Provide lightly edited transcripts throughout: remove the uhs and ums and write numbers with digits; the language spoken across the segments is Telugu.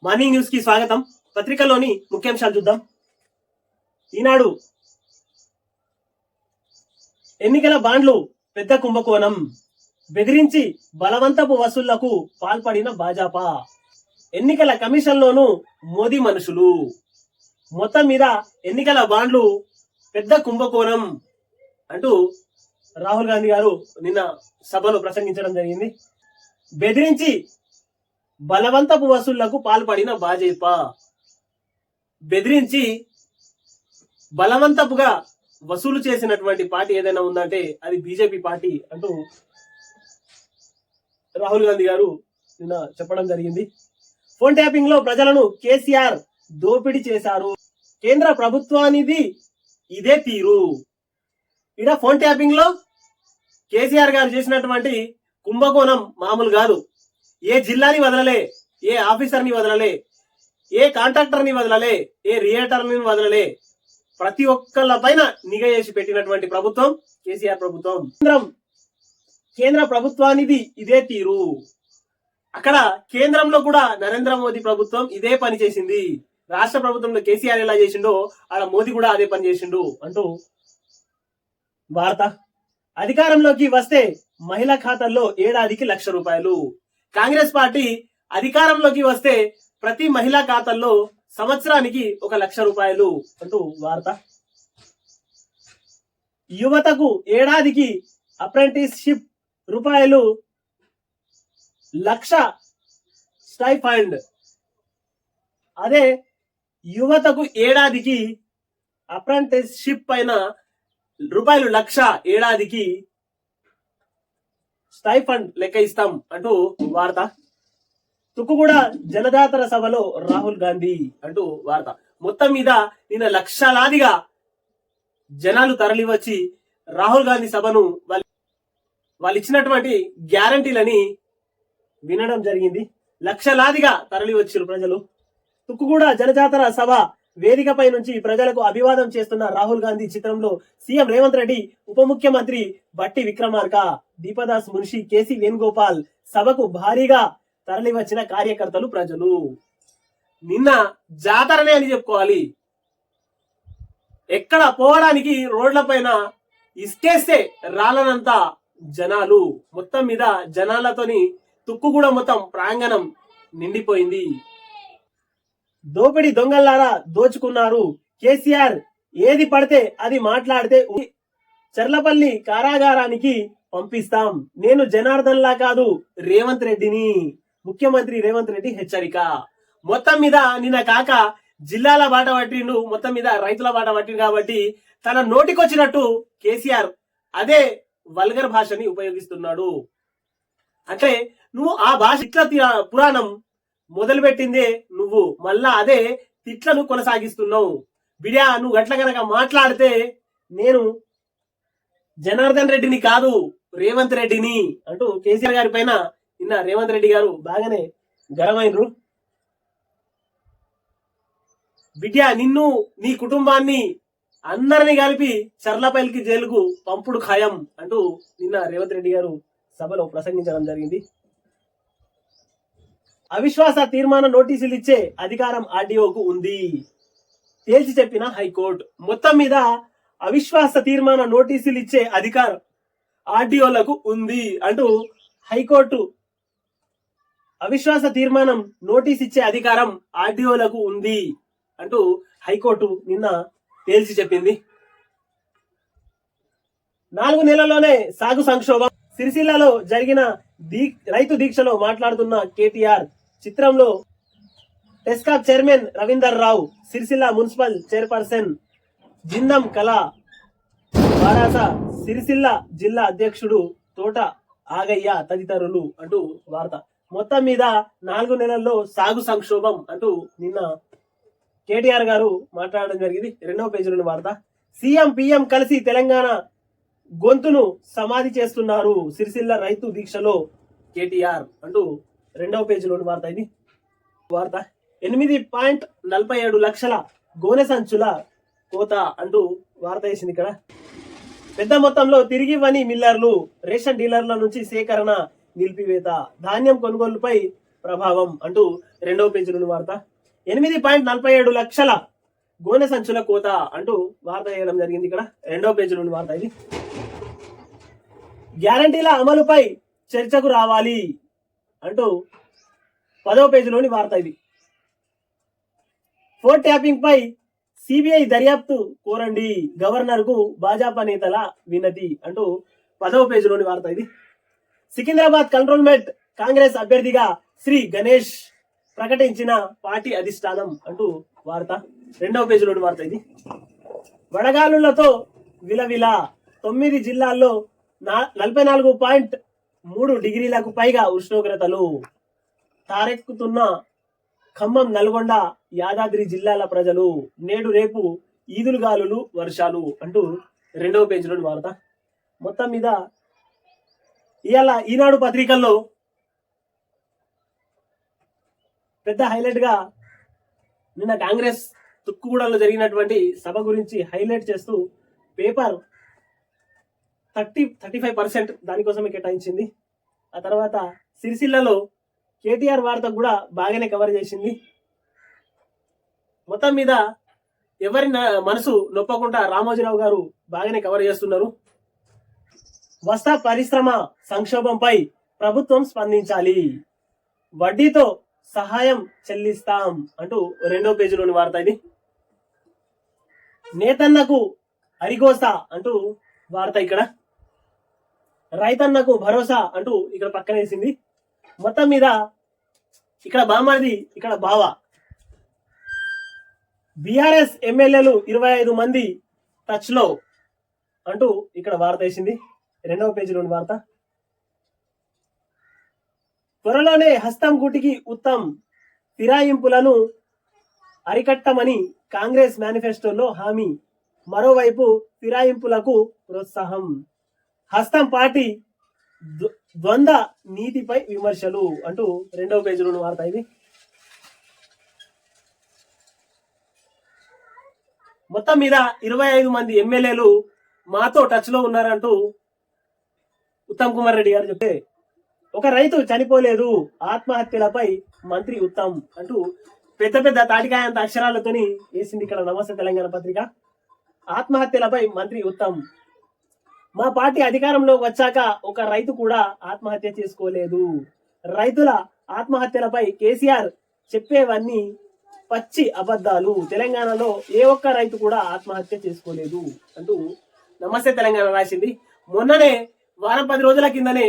మార్నింగ్ న్యూస్ కి స్వాగతం. పత్రికలోని ముఖ్యాంశాలు చూద్దాం. ఈనాడు ఎన్నికల బాండ్లు పెద్ద కుంభకోణం, బెదిరించి బలవంతపు వసూళ్లకు పాల్పడిన భాజపా, ఎన్నికల కమిషన్లోనూ మోదీ మనుషులు. మొత్తం మీద ఎన్నికల బాండ్లు పెద్ద కుంభకోణం అంటూ రాహుల్ గాంధీ గారు నిన్న సభలో ప్రసంగించడం జరిగింది. బెదిరించి బలవంతపు వసూళ్లకు పాల్పడిన భాజపా, బెదిరించి బలవంతపుగా వసూలు చేసినటువంటి పార్టీ ఏదైనా ఉందంటే అది బీజేపీ పార్టీ అంటూ రాహుల్ గాంధీ గారు నిన్న చెప్పడం జరిగింది. ఫోన్ ట్యాపింగ్ లో ప్రజలను కేసీఆర్ దోపిడీ చేశారు, కేంద్ర ప్రభుత్వానిది ఇదే తీరు. ఇక్కడ ఫోన్ ట్యాపింగ్ లో కేసీఆర్ గారు చేసినటువంటి కుంభకోణం మామూలు కాదు. ఏ జిల్లాని వదలలే, ఏ ఆఫీసర్ని వదలలే, ఏ కాంట్రాక్టర్ని వదలలే, ఏ రియేటర్ని వదలలే. ప్రతి ఒక్కళ్ళ పైన నిఘా చేసి పెట్టినటువంటి ప్రభుత్వం కేసీఆర్ ప్రభుత్వం. కేంద్ర ప్రభుత్వానిది ఇదే తీరు. అక్కడ కేంద్రంలో కూడా నరేంద్ర మోదీ ప్రభుత్వం ఇదే పని చేసింది. రాష్ట్ర ప్రభుత్వంలో కేసీఆర్ ఎలా చేసిండో ఆడ మోదీ కూడా అదే పని చేసిండు అంటూ వార్త. అధికారంలోకి వస్తే మహిళా ఖాతాల్లో ఏడాదికి ₹1,00,000. కాంగ్రెస్ పార్టీ అధికారంలోకి వస్తే ప్రతి మహిళా ఖాతాల్లో సంవత్సరానికి ₹1,00,000 అంటూ వార్త. యువతకు ఏడాదికి అప్రెంటిస్షిప్ ₹1,00,000 స్టైఫండ్. అదే యువతకు ఏడాదికి అప్రెంటిస్షిప్ పైన ₹1,00,000 ఏడాదికి స్టైఫండ్ లెక్క ఇస్తాం అంటూ వార్త. తుక్కుగూడ జనజాతర సభలో రాహుల్ గాంధీ అంటూ వార్త. మొత్తం మీద నిన్న లక్షలాదిగా జనాలు తరలి వచ్చి రాహుల్ గాంధీ సభను వాళ్ళు ఇచ్చినటువంటి గ్యారంటీలని వినడం జరిగింది. లక్షలాదిగా తరలి వచ్చిన ప్రజలు. తుక్కుగూడ జనజాతర సభ వేదికపై నుంచి ప్రజలకు అభివాదం చేస్తున్న రాహుల్ గాంధీ చిత్రంలో సీఎం రేవంత్ రెడ్డి, ఉప ముఖ్యమంత్రి బట్టి విక్రమార్క, దీపదాస్ మున్షి, కేసీ వేణుగోపాల్ సభకు భారీగా తరలి వచ్చిన కార్యకర్తలు, ప్రజలు. నిన్న జాతరనే అని చెప్పుకోవాలి. ఎక్కడ పోవడానికి రోడ్ల పైన ఇసుకేస్తే రాలనంత జనాలు. మొత్తం మీద జనాలతోని తుక్కుగూడ మొత్తం ప్రాంగణం నిండిపోయింది. దోపిడి దొంగల్లారా దోచుకున్నారు, కేసీఆర్ ఏది పడితే అది మాట్లాడితే చర్లపల్లి కారాగారానికి పంపిస్తాం, నేను జనార్దన్లా కాదు రేవంత్ రెడ్డిని, ముఖ్యమంత్రి రేవంత్ రెడ్డి హెచ్చరిక. మొత్తం మీద నిన్న కాక జిల్లాల బాట పట్టిండు, మొత్తం మీద రైతుల బాట పట్టిండు. కాబట్టి తన నోటికొచ్చినట్టు కేసీఆర్ అదే వల్గర్ భాషని ఉపయోగిస్తున్నాడు. అంటే నువ్వు ఆ భాష ఇట్ల పురాణం మొదలు పెట్టిందే నువ్వు, మళ్ళా అదే తిట్లను కొనసాగిస్తున్నావు. బిడ్యా, నువ్వు గట్ల గనక మాట్లాడితే నేను జనార్దన్ రెడ్డిని కాదు రేవంత్ రెడ్డిని అంటూ కేసీఆర్ గారి పైన నిన్న రేవంత్ రెడ్డి గారు బాగానే గరమైనరు. బిడ్యా, నిన్ను నీ కుటుంబాన్ని అందరినీ కలిపి చర్లపల్లికి జైలుకు పంపుడు ఖాయం అంటూ నిన్న రేవంత్ రెడ్డి గారు సభలో ప్రసంగించడం జరిగింది. అవిశ్వాస తీర్మాన నోటీసులు ఇచ్చే అధికారం ఆర్డీఓకు ఉంది, తేల్చి చెప్పిన హైకోర్టు. మొత్తం మీద అవిశ్వాస తీర్మాన నోటీసులు ఇచ్చే అధికారం ఆర్డీఓలకు ఉంది అంటూ హైకోర్టు అవిశ్వాస తీర్మానం నోటీస్ ఇచ్చే అధికారం ఆర్డీఓలకు ఉంది అంటూ హైకోర్టు నిన్న తేల్చి చెప్పింది. 4 నెలల్లోనే సాగు సంక్షోభం. సిరిసిల్లలో జరిగిన రైతు దీక్షలో మాట్లాడుతున్న కేటీఆర్, చిత్రంలో టెస్కాప్ చైర్మన్ రవీందర్ రావు, సిరిసిల్ల మున్సిపల్ చైర్పర్సన్ జిందం కళా, వారాస సిరిసిల్ల జిల్లా అధ్యక్షుడు తోట ఆగయ్య తదితరులు అంటూ వార్త. మొత్తం మీద 4 నెలల్లో సాగు సంక్షోభం అంటూ నిన్న కేటీఆర్ గారు మాట్లాడడం జరిగింది. 2వ పేజీలోని వార్త. సీఎం పీఎం కలిసి తెలంగాణ గొంతును సమాధి చేస్తున్నారు, సిరిసిల్ల రైతు దీక్షలో కేటీఆర్ అంటూ 2వ పేజీలోని వార్త. ఇది వార్త. 8.47 లక్షల గోనె సంచుల కోత అంటూ వార్త వేసింది. ఇక్కడ పెద్ద మొత్తంలో తిరిగివ్వని మిల్లర్లు, రేషన్ డీలర్ల నుంచి సేకరణ నిలిపివేత, ధాన్యం కొనుగోలుపై ప్రభావం అంటూ 2వ పేజీలోని వార్త. 8.47 లక్షల గోనె సంచుల కోత అంటూ వార్త చేయడం జరిగింది. ఇక్కడ 2వ పేజీలోని వార్త ఇది. గ్యారంటీల అమలుపై చర్చకు రావాలి అంటూ 10వ పేజీలోని వార్త ఇది. ఫోన్ ట్యాపింగ్ పై సిబిఐ దర్యాప్తు కోరండి, గవర్నర్ కు భాజపా నేతల వినతి అంటూ 10వ పేజీలోని వార్త ఇది. సికింద్రాబాద్ కంటోన్మెంట్ కాంగ్రెస్ అభ్యర్థిగా శ్రీ గణేష్ ప్రకటించిన పార్టీ అధిష్టానం అంటూ వార్త 2వ పేజీలోని వార్త ఇది. వడగాలులతో విలవిల 9 జిల్లాల్లో 44.3 డిగ్రీలకు పైగా ఉష్ణోగ్రతలు తారెక్కుతున్న ఖమ్మం, నల్గొండ, యాదాద్రి జిల్లాల ప్రజలు నేడు రేపు ఈదులుగాలులు వర్షాలు అంటూ 2వ పేజీలోని వార్త. మొత్తం మీద ఇవాళ ఈనాడు పత్రికల్లో పెద్ద హైలైట్ గా నిన్న కాంగ్రెస్ తుక్కుగూడలో జరిగినటువంటి సభ గురించి హైలైట్ చేస్తూ పేపర్ 35% దానికోసమే కేటాయించింది. ఆ తర్వాత సిరిసిల్లలో కేటీఆర్ వార్త కూడా బాగానే కవర్ చేసింది. మొత్తం మీద ఎవరి మనసు నొప్పకుండా రామోజీరావు గారు బాగానే కవర్ చేస్తున్నారు. వస్త్ర పరిశ్రమ సంక్షోభంపై ప్రభుత్వం స్పందించాలి, వడ్డీతో సహాయం చెల్లిస్తాం అంటూ 2వ పేజీలోని వార్త ఇది. నేతన్నకు అరిగోసా అంటూ వార్త ఇక్కడ. రైతన్నకు భరోసా అంటూ ఇక్కడ పక్కనేసింది. మొత్తం మీద ఇక్కడ బామర్ది, ఇక్కడ బావ. బీఆర్ఎస్ ఎమ్మెల్యేలు 25 మంది టచ్ లో అంటూ ఇక్కడ వార్త వేసింది. 2వ పేజీలోని వార్త. త్వరలోనే హస్తం గుటికి ఉత్తమ్, ఫిరాయింపులను అరికట్టమని కాంగ్రెస్ మేనిఫెస్టోలో హామీ, మరోవైపు ఫిరాయింపులకు ప్రోత్సాహం. హస్తం పార్టీ ద్వంద్వ నీతిపై విమర్శలు అంటూ 2వ పేజీలోని వార్త ఇది. మొత్తం మీద 25 మంది ఎమ్మెల్యేలు మాతో టచ్ లో ఉన్నారంటూ ఉత్తమ్ కుమార్ రెడ్డి గారు చెప్తే, ఒక రైతు చనిపోలేదు, ఆత్మహత్యలపై మంత్రి ఉత్తమ్ అంటూ పెద్ద పెద్ద తాటికాయంత అక్షరాలతోని వేసింది ఇక్కడ నమస్తే తెలంగాణ పత్రిక. ఆత్మహత్యలపై మంత్రి ఉత్తమ్. మా పార్టీ అధికారంలోకి వచ్చాక ఒక రైతు కూడా ఆత్మహత్య చేసుకోలేదు. రైతుల ఆత్మహత్యలపై కేసీఆర్ చెప్పేవన్నీ పచ్చి అబద్ధాలు. తెలంగాణలో ఏ ఒక్క రైతు కూడా ఆత్మహత్య చేసుకోలేదు అంటూ నమస్తే తెలంగాణ రాసింది. మొన్ననే వారం 10 రోజుల కిందనే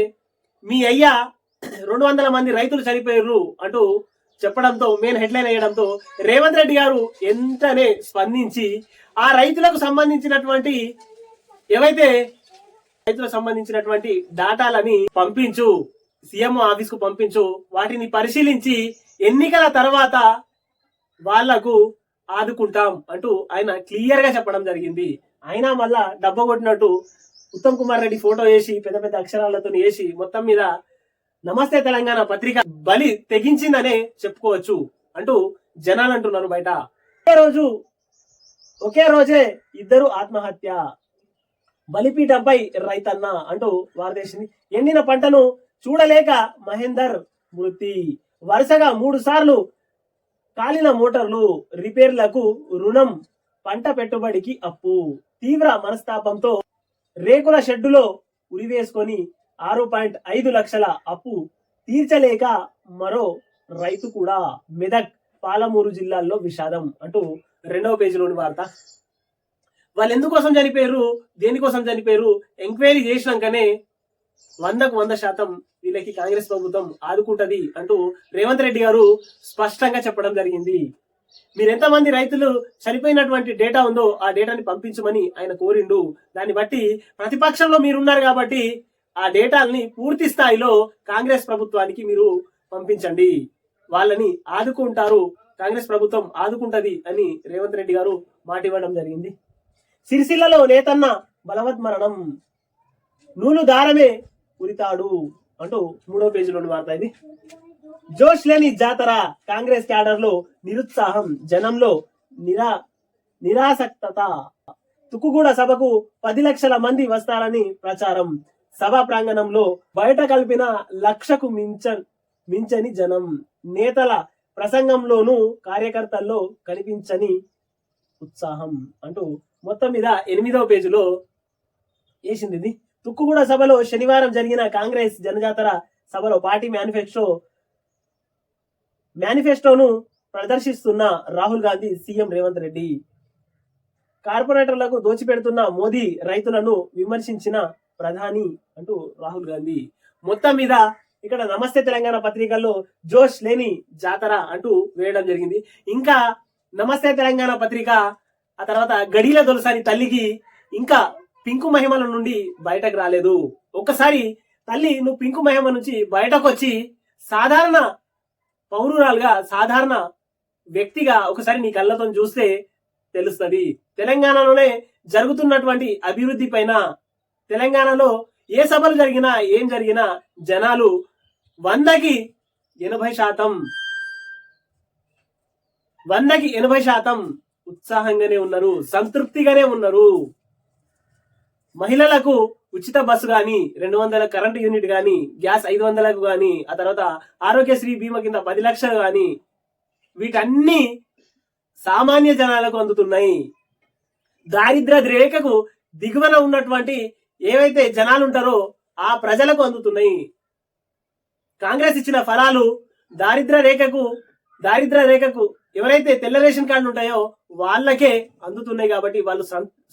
మీ అయ్యా 200 మంది రైతులు చనిపోయారు అంటూ చెప్పడంతో, మెయిన్ హెడ్లైన్ వేయడంతో రేవంత్ రెడ్డి గారు ఎంతనే స్పందించి ఆ రైతులకు సంబంధించినటువంటి ఏవైతే రైతులకు సంబంధించినటువంటి డాటాలని పంపించు, సీఎం ఆఫీస్ కు పంపించు, వాటిని పరిశీలించి ఎన్నికల తర్వాత వాళ్లకు ఆదుకుంటాం అంటూ ఆయన క్లియర్ గా చెప్పడం జరిగింది. అయినా మళ్ళా డబ్బ కొట్టినట్టు ఉత్తమ్ కుమార్ రెడ్డి ఫోటో వేసి పెద్ద పెద్ద అక్షరాలతో వేసి మొత్తం మీద నమస్తే తెలంగాణ పత్రిక బలి తెగించిందనే చెప్పుకోవచ్చు అంటూ జనాలు అంటున్నారు బయట. ఒకే రోజే 2 ఆత్మహత్య, బలిపీఠంపై రైతన్న అంటూ వార్తేసింది. ఎండిన పంటను చూడలేక మహేందర్ మృతి, వరుసగా 3 సార్లు కాలిన మోటార్లు రిపేర్లకు రుణం, పంట పెట్టుబడికి అప్పు, తీవ్ర మనస్తాపంతో రేకుల షెడ్డులో ఉరివేసుకొని 6.5 లక్షల అప్పు తీర్చలేక మరో రైతు కూడా, మెదక్, పాలమూరు జిల్లాల్లో విషాదం అంటూ 2వ పేజీలోని వార్త. వాళ్ళు ఎందుకోసం చనిపోయారు, దేనికోసం చనిపోయారు ఎంక్వైరీ చేసినాకనే 100కు 100% వీళ్ళకి కాంగ్రెస్ ప్రభుత్వం ఆదుకుంటది అంటూ రేవంత్ రెడ్డి గారు స్పష్టంగా చెప్పడం జరిగింది. మీరు ఎంతమంది రైతులు చనిపోయినటువంటి డేటా ఉందో ఆ డేటాని పంపించమని ఆయన కోరిండు. దాన్ని బట్టి ప్రతిపక్షంలో మీరున్నారు కాబట్టి ఆ డేటాల్ని పూర్తి స్థాయిలో కాంగ్రెస్ ప్రభుత్వానికి మీరు పంపించండి, వాళ్ళని ఆదుకుంటారు, కాంగ్రెస్ ప్రభుత్వం ఆదుకుంటది అని రేవంత్ రెడ్డి గారు మాట ఇవ్వడం జరిగింది. సిరిసిల్లలో నేతన్న బలవద్మరణం, నూలు దారమే ఉరితాడు అంటూ 3వ పేజీలోని వార్త ఇది. జోష్ లేని జాతర, కాంగ్రెస్ క్యాడర్ లో నిరుత్సాహం, జనంలో నిరాసక్తత. తుక్కుగూడ సభకు 10 లక్షల మంది వస్తారని ప్రచారం, సభా ప్రాంగణంలో బయట కలిపిన 1,00,000కు మించని జనం, నేతల ప్రసంగంలోనూ కార్యకర్తల్లో కనిపించని ఉత్సాహం అంటూ మొత్తం మీద 8వ పేజీలో వేసింది ఇది. తుక్కుగూడ సభలో శనివారం జరిగిన కాంగ్రెస్ జనజాతర సభలో పార్టీ మేనిఫెస్టోను ప్రదర్శిస్తున్న రాహుల్ గాంధీ, సీఎం రేవంత్ రెడ్డి. కార్పొరేటర్లకు దోచిపెడుతున్న మోదీ, రైతులను విమర్శించిన ప్రధాని అంటూ రాహుల్ గాంధీ. మొత్తం మీద ఇక్కడ నమస్తే తెలంగాణ పత్రికల్లో జోష్ లేని జాతర అంటూ వేయడం జరిగింది. ఇంకా నమస్తే తెలంగాణ పత్రిక ఆ తర్వాత గడిల దొలసాని తల్లికి ఇంకా పింకు మహిమల నుండి బయటకు రాలేదు. ఒక్కసారి తల్లి నువ్వు పింకు మహిమ నుంచి బయటకు వచ్చి సాధారణ పౌరురాలుగా, సాధారణ వ్యక్తిగా ఒకసారి నీ కళ్ళతో చూస్తే తెలుస్తుంది. తెలంగాణలోనే జరుగుతున్నటువంటి అభివృద్ధి పైన, తెలంగాణలో ఏ సభలు జరిగినా ఏం జరిగినా జనాలు 100కి 80% ఉత్సాహంగానే ఉన్నారు, సంతృప్తిగానే ఉన్నారు. మహిళలకు ఉచిత బస్సు గాని, 200 కరెంటు యూనిట్ గాని, గ్యాస్ 500కు గాని, ఆ తర్వాత ఆరోగ్యశ్రీ బీమా కింద 10 లక్షలు గాని, వీటన్ని సామాన్య జనాలకు అందుతున్నాయి. దారిద్ర్య రేఖకు దిగువన ఉన్నటువంటి ఏవైతే జనాలు ఉంటారో ఆ ప్రజలకు అందుతున్నాయి. కాంగ్రెస్ ఇచ్చిన ఫలాలు దారిద్ర్య రేఖకు ఎవరైతే తెల్ల రేషన్ కార్డులు ఉంటాయో వాళ్ళకే అందుతున్నాయి. కాబట్టి వాళ్ళు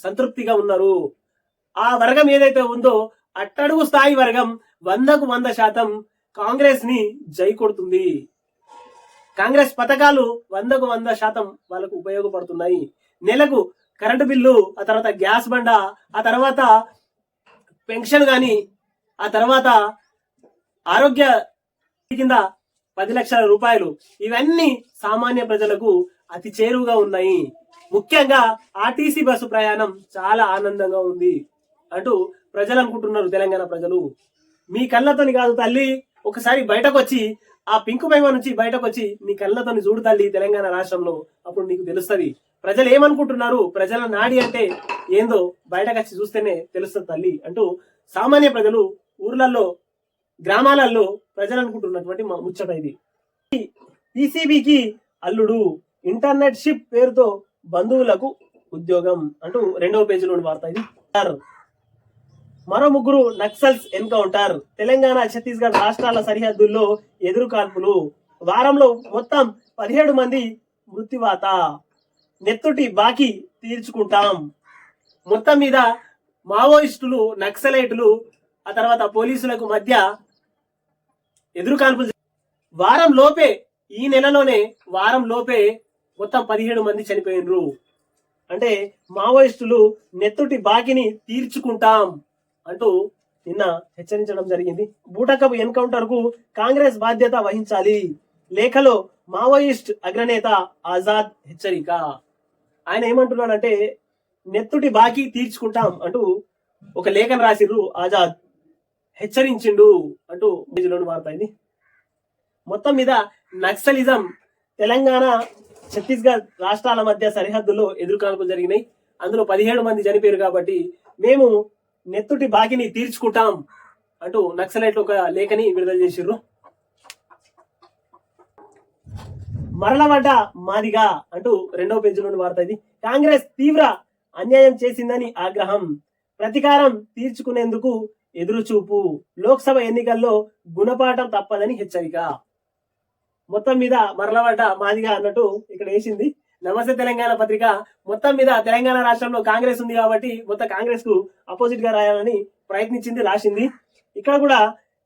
సంతృప్తిగా ఉన్నారు. ఆ వర్గం ఏదైతే ఉందో అట్టడుగు స్థాయి వర్గం 100కు 100% కాంగ్రెస్ ని జై కొడుతుంది. కాంగ్రెస్ పథకాలు 100కు 100% వాళ్ళకు ఉపయోగపడుతున్నాయి. నెలకు కరెంటు బిల్లు, ఆ తర్వాత గ్యాస్ బండ, ఆ తర్వాత పెన్షన్ గాని, ఆ తర్వాత ఆరోగ్య కింద 10 లక్షల రూపాయలు, ఇవన్నీ సామాన్య ప్రజలకు అతి చేరువుగా ఉన్నాయి. ముఖ్యంగా ఆర్టీసీ బస్సు ప్రయాణం చాలా ఆనందంగా ఉంది అంటూ ప్రజలు అనుకుంటున్నారు. తెలంగాణ ప్రజలు మీ కళ్ళతోని కాదు తల్లి, ఒకసారి బయటకు వచ్చి ఆ పింకు మహిమ నుంచి బయటకు వచ్చి నీ కళ్ళతోని చూడు తల్లి తెలంగాణ రాష్ట్రంలో, అప్పుడు నీకు తెలుస్తుంది ప్రజలు ఏమనుకుంటున్నారు, ప్రజల నాడి అంటే ఏందో బయటకు వచ్చి చూస్తేనే తెలుస్తుంది తల్లి అంటూ సామాన్య ప్రజలు, ఊర్లలో, గ్రామాలలో ప్రజలు అనుకుంటున్నటువంటి ముచ్చట ఇది. పీసీబీకి అల్లుడు, ఇంటర్నెట్ షిప్ పేరుతో బంధువులకు ఉద్యోగం అంటూ 2వ పేజీలో వార్త ఇది. మరో 3 నక్సల్స్ ఎన్కౌంటర్, తెలంగాణ ఛత్తీస్గఢ్ రాష్ట్రాల సరిహద్దుల్లో ఎదురు కాల్పులు, వారంలో మొత్తం 17 మంది మృత్యువాత, నెత్తుటి బాకీ తీర్చుకుంటాం. మొత్తం మీద మావోయిస్టులు, నక్సలైటులు, ఆ తర్వాత పోలీసులకు మధ్య ఎదురు కాల్పులు వారం లోపే, ఈ నెలలోనే వారం లోపే మొత్తం 17 మంది చనిపోయినరు. అంటే మావోయిస్టులు నెత్తుటి బాకీని తీర్చుకుంటాం అంటూ నిన్న హెచ్చరించడం జరిగింది. బూటకపు ఎన్కౌంటర్ కు కాంగ్రెస్ బాధ్యత వహించాలి, లేఖలో మావోయిస్ట్ అగ్రనేత ఆజాద్ హెచ్చరిక. ఆయన ఏమంటున్నాడంటే నెత్తుటి బాకీ తీర్చుకుంటాం అంటూ ఒక లేఖను రాసిర్రు. ఆజాద్ హెచ్చరించిండు అంటూ వార్త ఇది. మొత్తం మీద నక్సలిజం, తెలంగాణ ఛత్తీస్గఢ్ రాష్ట్రాల మధ్య సరిహద్దుల్లో ఎదురుకాల్పులు జరిగినాయి. అందులో 17 మంది చనిపోయారు. కాబట్టి మేము నెత్తుటి బాకీని తీర్చుకుంటాం అంటూ నక్సలైట్లు ఒక లేఖని విడుదల చేసిర్రు. మరలబడ్డ మాదిగా అంటూ 2వ పేజీలోని వార్త ఇది. కాంగ్రెస్ తీవ్ర అన్యాయం చేసిందని ఆగ్రహం, ప్రతీకారం తీర్చుకునేందుకు ఎదురుచూపు, లోక్సభ ఎన్నికల్లో గుణపాఠం తప్పదని హెచ్చరిక. మొత్తం మీద మరలబడ్డ మాదిగా అన్నట్టు ఇక్కడ వేసింది నమస్తే తెలంగాణ పత్రిక. మొత్తం మీద తెలంగాణ రాష్ట్రంలో కాంగ్రెస్ ఉంది కాబట్టి మొత్తం కాంగ్రెస్ కు అపోజిట్ గా రాయాలని ప్రయత్నించింది, రాసింది. ఇక్కడ కూడా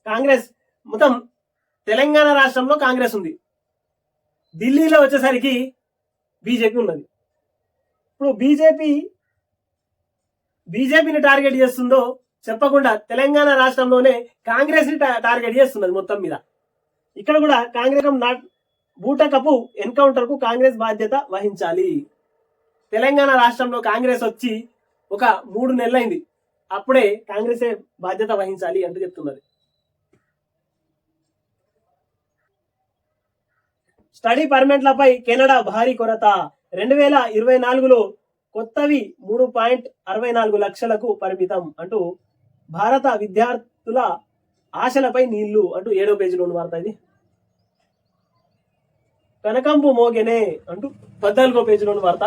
కాంగ్రెస్, మొత్తం తెలంగాణ రాష్ట్రంలో కాంగ్రెస్ ఉంది, ఢిల్లీలో వచ్చేసరికి బీజేపీ ఉన్నది. ఇప్పుడు బీజేపీని టార్గెట్ చేస్తుందో చెప్పకుండా తెలంగాణ రాష్ట్రంలోనే కాంగ్రెస్ ని టార్గెట్ చేస్తున్నది. మొత్తం మీద ఇక్కడ కూడా కాంగ్రెస్ బూటకపు ఎన్కౌంటర్ కు కాంగ్రెస్ బాధ్యత వహించాలి. తెలంగాణ రాష్ట్రంలో కాంగ్రెస్ వచ్చి ఒక 3 నెలలైంది, అప్పుడే కాంగ్రెస్ బాధ్యత వహించాలి అంటూ చెప్తున్నది. స్టడీ పర్మిట్లపై కెనడా భారీ కొరత, 2024లో కొత్తవి 3.64 లక్షలకు పరిమితం అంటూ భారత విద్యార్థుల ఆశలపై నీళ్లు అంటూ 7వ పేజీలోని వార్త ఇది. కనకంపు మోగెనే అంటూ 14వ పేజీలోని వార్త.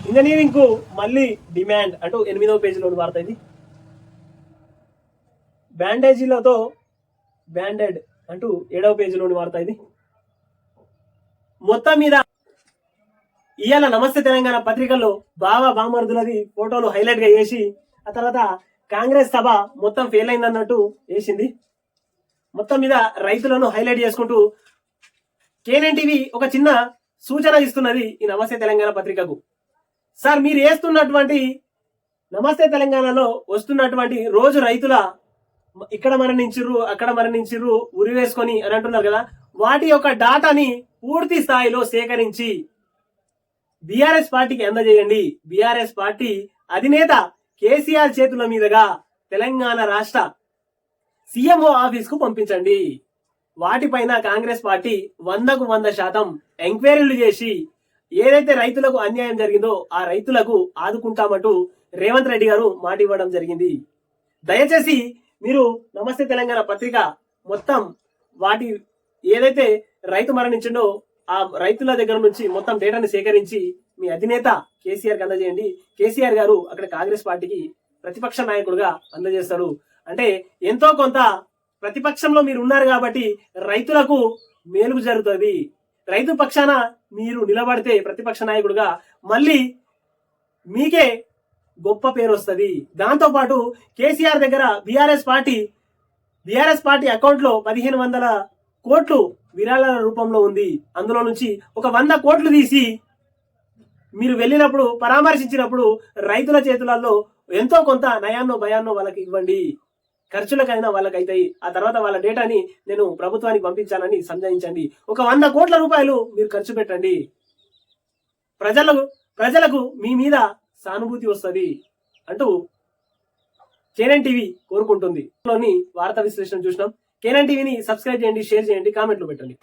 ఇంజనీరింగ్ కు మళ్ళీ డిమాండ్ అంటూ 8వ పేజీలోని వార్త. ఇది బ్యాండేజీలతో బ్యాండెడ్ అంటూ 7వ పేజీలోని వార్త. ఇది మొత్తం మీద ఇవాళ నమస్తే తెలంగాణ పత్రికల్లో బావా బామర్దులది ఫోటోలు హైలైట్ గా వేసి ఆ తర్వాత కాంగ్రెస్ సభ మొత్తం ఫెయిల్ అయిందన్నట్టు వేసింది. మొత్తం మీద రైతులను హైలైట్ చేసుకుంటూ కేఎన్ఎన్ టీవీ ఒక చిన్న సూచన ఇస్తున్నది ఈ నమస్తే తెలంగాణ పత్రికకు. సార్, మీరు వేస్తున్నటువంటి నమస్తే తెలంగాణలో వస్తున్నటువంటి రోజు రైతుల ఇక్కడ మరణించిర్రు అక్కడ మరణించిర్రు ఉరి వేసుకొని అని అంటున్నారు కదా, వాటి యొక్క డాటాని పూర్తి స్థాయిలో సేకరించి బీఆర్ఎస్ పార్టీకి అందజేయండి. బీఆర్ఎస్ పార్టీ అధినేత కేసీఆర్ చేతుల మీదుగా తెలంగాణ రాష్ట్ర సీఎంఓ ఆఫీస్ కు పంపించండి. వాటిపైన కాంగ్రెస్ పార్టీ 100కు 100% ఎంక్వైరీలు చేసి ఏదైతే రైతులకు అన్యాయం జరిగిందో ఆ రైతులకు ఆదుకుంటామంటూ రేవంత్ రెడ్డి గారు మాట ఇవ్వడం జరిగింది. దయచేసి మీరు నమస్తే తెలంగాణ పత్రిక మొత్తం వాటి ఏదైతే రైతు మరణించిండో ఆ రైతుల దగ్గర నుంచి మొత్తం డేటాని సేకరించి మీ అధినేత కేసీఆర్ కి అందజేయండి. కేసీఆర్ గారు అక్కడ కాంగ్రెస్ పార్టీకి ప్రతిపక్ష నాయకుడుగా అందజేస్తారు. అంటే ఎంతో కొంత ప్రతిపక్షంలో మీరు ఉన్నారు కాబట్టి రైతులకు మేలు జరుగుతుంది. రైతు పక్షాన మీరు నిలబడితే ప్రతిపక్ష నాయకుడుగా మళ్ళీ మీకే గొప్ప పేరు వస్తుంది. దాంతో పాటు కేసీఆర్ దగ్గర బీఆర్ఎస్ పార్టీ అకౌంట్ లో 1500 కోట్లు విరాళాల రూపంలో ఉంది. అందులో నుంచి ఒక 100 కోట్లు తీసి మీరు వెళ్ళినప్పుడు పరామర్శించినప్పుడు రైతుల చేతులలో ఎంతో కొంత నయాన్నో భయాన్నో వాళ్ళకి ఇవ్వండి. ఖర్చులకైనా వాళ్ళకైతాయి. ఆ తర్వాత వాళ్ళ డేటాని నేను ప్రభుత్వానికి పంపించానని సంజాయించండి. ఒక 100 కోట్ల రూపాయలు మీరు ఖర్చు పెట్టండి. ప్రజలకు మీ మీద సానుభూతి వస్తుంది అంటూ కేఎన్ఎన్ టీవీ కోరుకుంటుంది. వార్తా విశ్లేషణ చూసినాం. కేఎన్ఎన్ టీవీని సబ్స్క్రైబ్ చేయండి, షేర్ చేయండి, కామెంట్లు పెట్టండి.